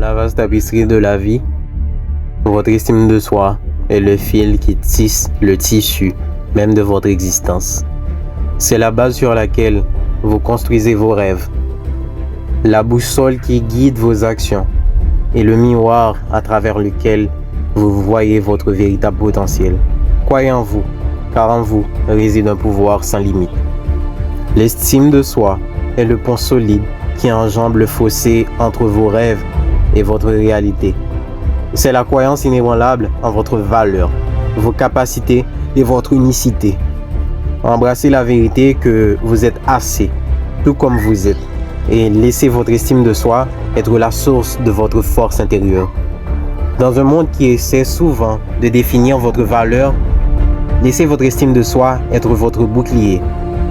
la vaste tapisserie de la vie, votre estime de soi est le fil qui tisse le tissu même de votre existence. C'est la base sur laquelle vous construisez vos rêves, la boussole qui guide vos actions et le miroir à travers lequel vous voyez votre véritable potentiel. Croyez en vous, car en vous réside un pouvoir sans limite. L'estime de soi est le pont solide qui enjambe le fossé entre vos rêves et votre réalité. C'est la croyance inébranlable en votre valeur, vos capacités et votre unicité. Embrassez la vérité que vous êtes assez, tout comme vous êtes, et laissez votre estime de soi être la source de votre force intérieure. Dans un monde qui essaie souvent de définir votre valeur, laissez votre estime de soi être votre bouclier.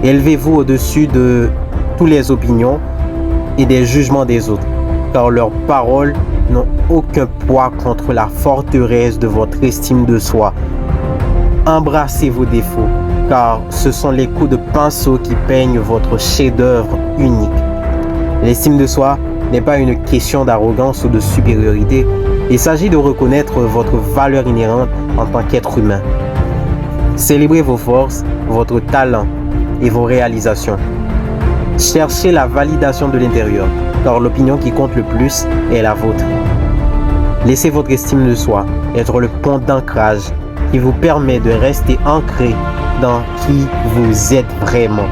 Élevez-vous au-dessus de toutes les opinions et des jugements des autres, car leurs paroles n'ont aucun poids contre la forteresse de votre estime de soi. Embrassez vos défauts, car ce sont les coups de pinceau qui peignent votre chef-d'œuvre unique. L'estime de soi n'est pas une question d'arrogance ou de supériorité. Il s'agit de reconnaître votre valeur inhérente en tant qu'être humain. Célébrez vos forces, votre talent et vos réalisations. Cherchez la validation de l'intérieur, car l'opinion qui compte le plus est la vôtre. Laissez votre estime de soi être le pont d'ancrage qui vous permet de rester ancré dans qui vous êtes vraiment.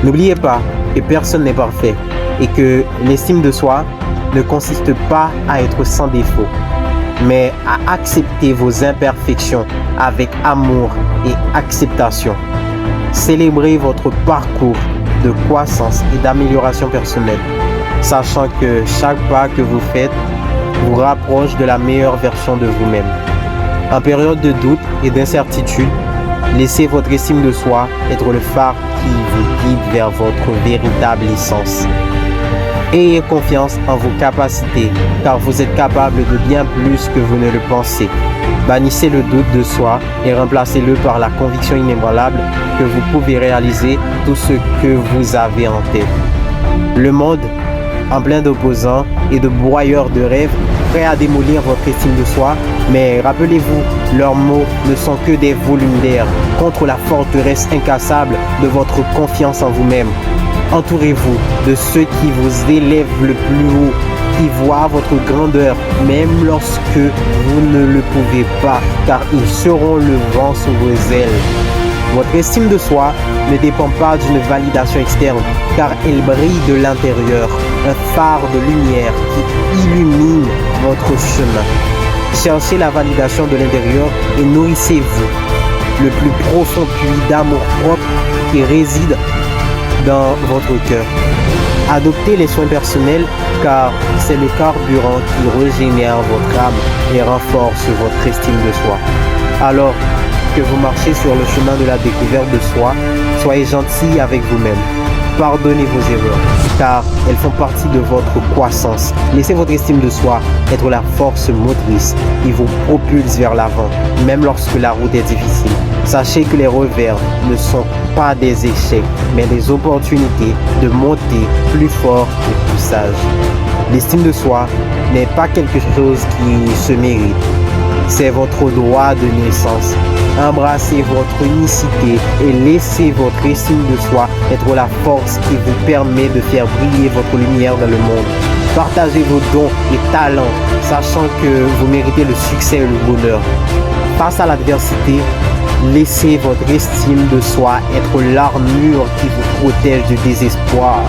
N'oubliez pas que personne n'est parfait et que l'estime de soi ne consiste pas à être sans défaut, mais à accepter vos imperfections avec amour et acceptation. Célébrez votre parcours de croissance et d'amélioration personnelle, sachant que chaque pas que vous faites vous rapproche de la meilleure version de vous-même. En période de doute et d'incertitude, laissez votre estime de soi être le phare qui vous guide vers votre véritable essence. Ayez confiance en vos capacités, car vous êtes capable de bien plus que vous ne le pensez. Bannissez le doute de soi et remplacez-le par la conviction inébranlable que vous pouvez réaliser tout ce que vous avez en tête. Le monde, en plein d'opposants et de broyeurs de rêves, prêts à démolir votre estime de soi, mais rappelez-vous, leurs mots ne sont que des volumes d'air contre la forteresse incassable de votre confiance en vous-même. Entourez-vous de ceux qui vous élèvent le plus haut, qui voient votre grandeur, même lorsque vous ne le pouvez pas, car ils seront le vent sous vos ailes. Votre estime de soi ne dépend pas d'une validation externe, car elle brille de l'intérieur, un phare de lumière qui illumine votre chemin. Cherchez la validation de l'intérieur et nourrissez-vous le plus profond puits d'amour propre qui réside dans votre cœur. Adoptez les soins personnels, car c'est le carburant qui régénère votre âme et renforce votre estime de soi. Alors que vous marchez sur le chemin de la découverte de soi, soyez gentil avec vous-même. Pardonnez vos erreurs, car elles font partie de votre croissance. Laissez votre estime de soi être la force motrice qui vous propulse vers l'avant, même lorsque la route est difficile. Sachez que les revers ne sont pas des échecs, mais des opportunités de monter plus fort et plus sage. L'estime de soi n'est pas quelque chose qui se mérite. C'est votre droit de naissance. Embrassez votre unicité et laissez votre estime de soi être la force qui vous permet de faire briller votre lumière dans le monde. Partagez vos dons et talents, sachant que vous méritez le succès et le bonheur. Face à l'adversité, laissez votre estime de soi être l'armure qui vous protège du désespoir.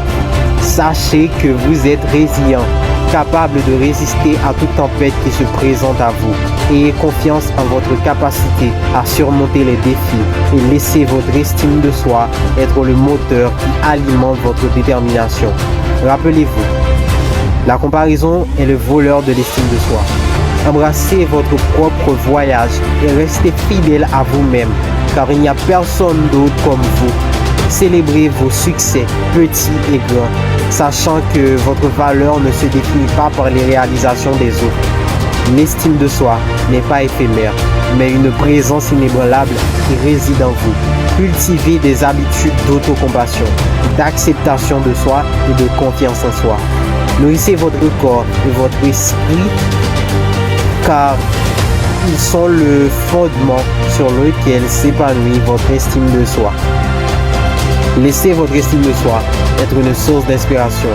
Sachez que vous êtes résilient, capable de résister à toute tempête qui se présente à vous. Ayez confiance en votre capacité à surmonter les défis et laissez votre estime de soi être le moteur qui alimente votre détermination. Rappelez-vous, la comparaison est le voleur de l'estime de soi. Embrassez votre propre voyage et restez fidèle à vous-même, car il n'y a personne d'autre comme vous. Célébrez vos succès, petits et grands, sachant que votre valeur ne se définit pas par les réalisations des autres. L'estime de soi n'est pas éphémère, mais une présence inébranlable qui réside en vous. Cultivez des habitudes d'autocompassion, d'acceptation de soi et de confiance en soi. Nourrissez votre corps et votre esprit, car ils sont le fondement sur lequel s'épanouit votre estime de soi. Laissez votre estime de soi être une source d'inspiration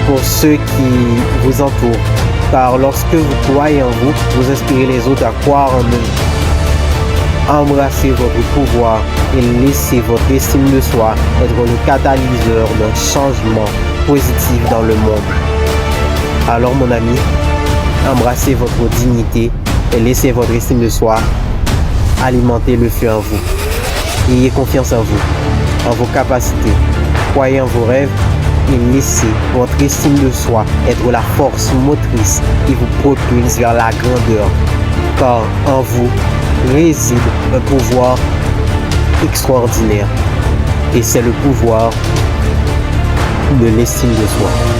pour ceux qui vous entourent, car lorsque vous croyez en vous, vous inspirez les autres à croire en eux. Embrassez votre pouvoir et laissez votre estime de soi être le catalyseur d'un changement positif dans le monde. Alors mon ami, embrassez votre dignité et laissez votre estime de soi alimenter le feu en vous. Ayez confiance en vous, en vos capacités. Croyez en vos rêves et laissez votre estime de soi être la force motrice qui vous propulse vers la grandeur. Car en vous réside un pouvoir extraordinaire. Et c'est le pouvoir de l'estime de soi.